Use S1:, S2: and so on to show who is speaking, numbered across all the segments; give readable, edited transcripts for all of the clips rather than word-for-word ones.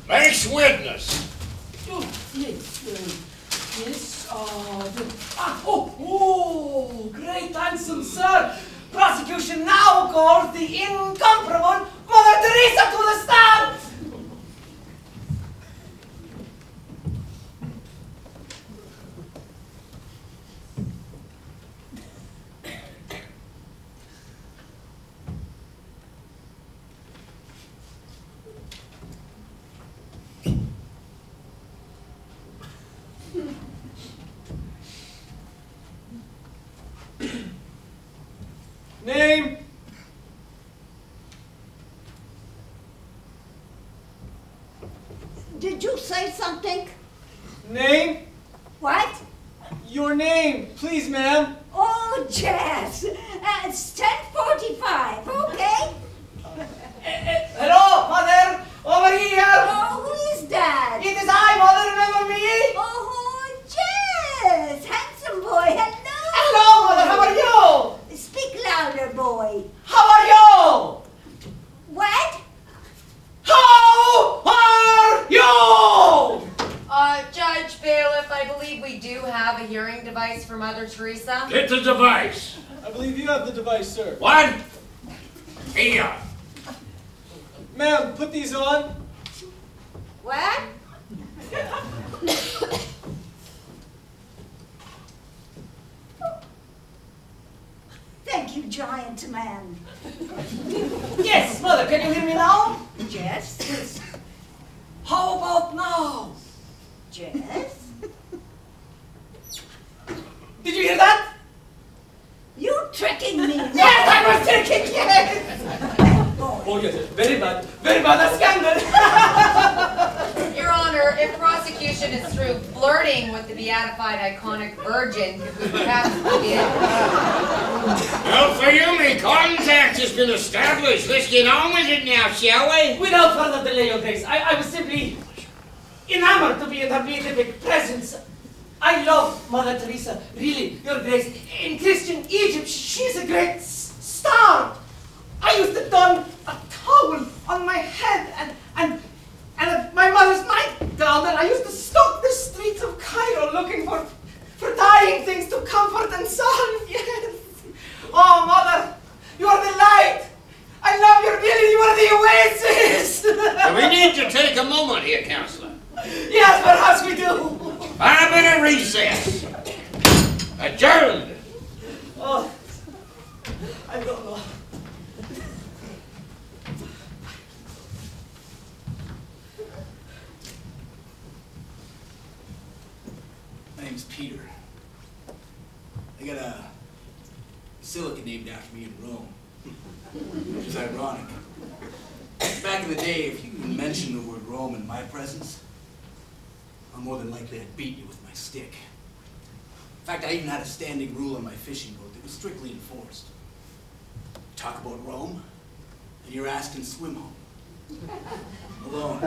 S1: Face witness.
S2: Oh, great handsome sir. Prosecution now calls the incomparable Mother Teresa to the stand.
S3: Name?
S4: Did you say something?
S3: Name?
S4: What?
S3: Your name, please, ma'am.
S4: Oh, Jess. It's 10:45, okay?
S2: Hello, Mother. Over here.
S4: Oh, who is that?
S2: It is I, Mother. Remember me?
S4: Oh, Jess. Handsome boy, hello.
S2: Hello, Mother. How are you?
S4: Speak louder, boy.
S2: How are you?
S4: What?
S2: How are you?
S5: Judge, bailiff, I believe we do have a hearing device for Mother Teresa.
S1: Get the device.
S3: I believe you have the device, sir.
S1: What? Here.
S3: Ma'am, put these on.
S4: What? Thank you, giant man.
S2: Yes, Mother. Can you hear me now?
S4: Jess?
S2: How about now?
S4: Jess?
S2: Did you hear that?
S4: You tricking me.
S2: Yes, I was thinking, yes. Oh, yes, very bad. Very bad, a scandal.
S5: Your Honor, if prosecution is through flirting with the beatified iconic virgin, could we perhaps begin?
S1: Well, for you, me contact has been established. Let's get on with it now, shall we?
S2: Without further delay, Your Grace, I was simply enamored to be in her beatific presence. I love Mother Teresa, really, Your Grace. In Christian Egypt, she's a great star. I used to don a towel on my head and my mother's nightgown, and I used to stalk the streets of Cairo looking for dying things to comfort and solve. Yes. Oh, Mother, you are the light. I love your beauty. You are the oasis.
S1: We need to take a moment here, Counselor.
S2: Yes, perhaps we do.
S1: 5-minute recess. Adjourned.
S2: Oh, I don't know.
S6: My name's Peter. I got a basilica named after me in Rome, which is ironic. Back in the day, if you even mention the word Rome in my presence, I'm more than likely to beat you with my stick. In fact, I even had a standing rule on my fishing boat that was strictly enforced. Talk about Rome, and your ass can swim home. Alone.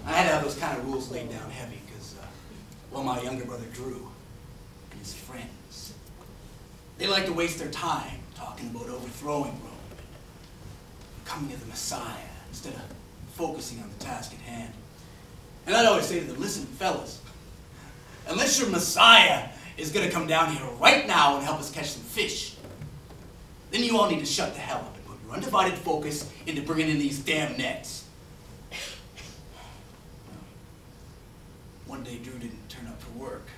S6: I had to have those kind of rules laid down heavy, because, well, my younger brother Drew and his friends, they like to waste their time talking about overthrowing Rome, coming to the Messiah, instead of focusing on the task at hand. And I'd always say to them, listen, fellas, unless your Messiah is going to come down here right now and help us catch some fish, then you all need to shut the hell up and put your undivided focus into bringing in these damn nets. One day Drew didn't turn up for work.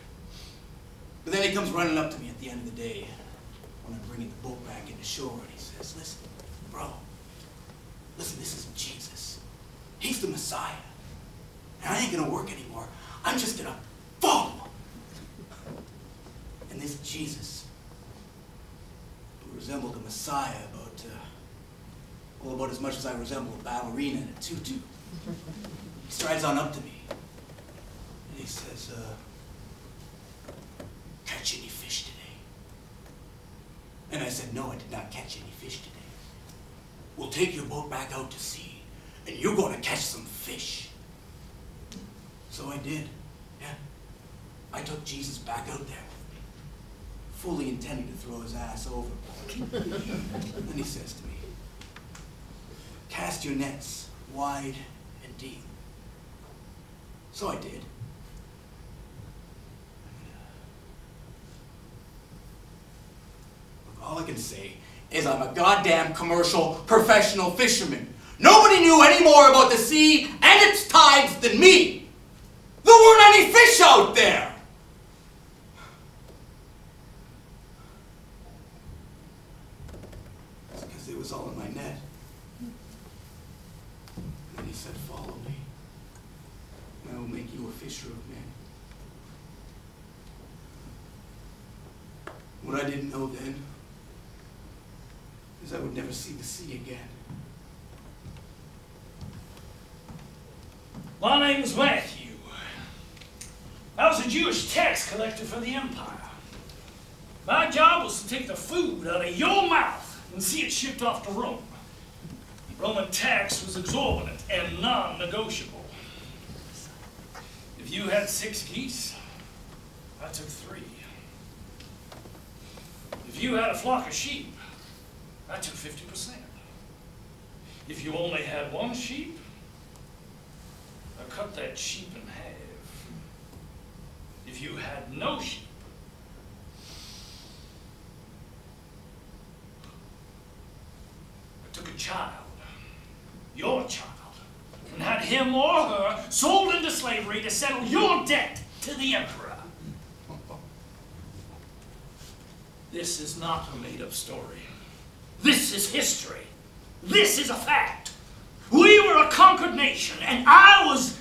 S6: But then he comes running up to me at the end of the day when I'm bringing the boat back into shore, and he says, listen, bro, listen, this isn't Jesus. He's the Messiah. And I ain't gonna work anymore. I'm just gonna follow him. And this Jesus, who resembled a Messiah about as much as I resemble a ballerina in a tutu, he strides on up to me. And he says, catch any fish today? And I said, no, I did not catch any fish today. We'll take your boat back out to sea, and you're going to catch some fish. So I did, yeah. I took Jesus back out there with me, fully intending to throw his ass overboard. Then he says to me, cast your nets wide deal. So I did. Look, all I can say is I'm a goddamn commercial professional fisherman. Nobody knew any more about the sea and its tides than me. There weren't any fish out there. It's because it was all in my net. And then he said, follow me, and I will make you a fisher of men. What I didn't know then is I would never see the sea again.
S7: My name's Matthew. I was a Jewish tax collector for the empire. My job was to take the food out of your mouth and see it shipped off to Rome. Roman tax was exorbitant and non-negotiable. If you had 6 geese, I took 3. If you had a flock of sheep, I took 50%. If you only had 1 sheep, I cut that sheep in half. If you had no sheep, I took a child, your child, and had him or her sold into slavery to settle your debt to the emperor. This is not a made-up story. This is history. This is a fact. We were a conquered nation, and I was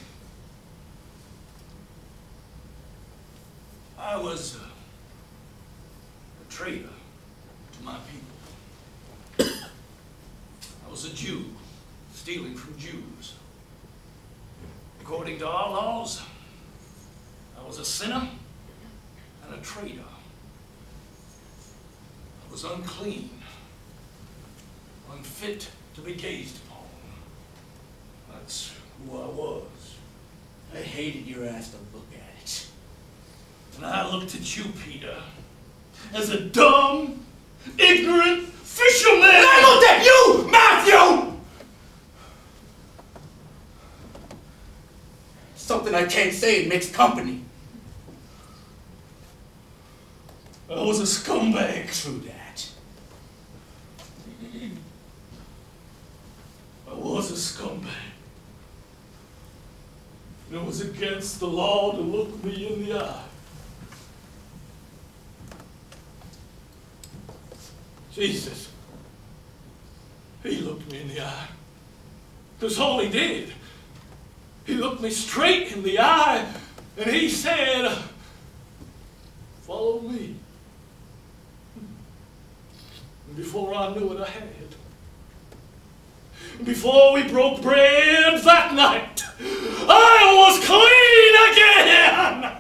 S7: a traitor to my people. I was a Jew, stealing from Jews. According to our laws, I was a sinner and a traitor. I was unclean, unfit to be gazed upon. That's who I was.
S6: I hated your ass to look at it.
S7: And I looked at you, Peter, as a dumb, ignorant fisherman.
S6: And I looked at you, Matthew! Something I can't say in mixed company.
S7: I was a scumbag.
S6: True that.
S7: I was a scumbag. And it was against the law to look me in the eye. Jesus, he looked me in the eye. That's all he did. He looked me straight in the eye and he said, follow me. And before I knew it, I had. Before we broke bread that night, I was clean again!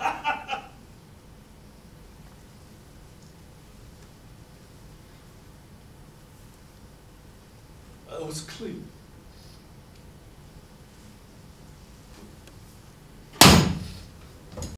S7: I was clean.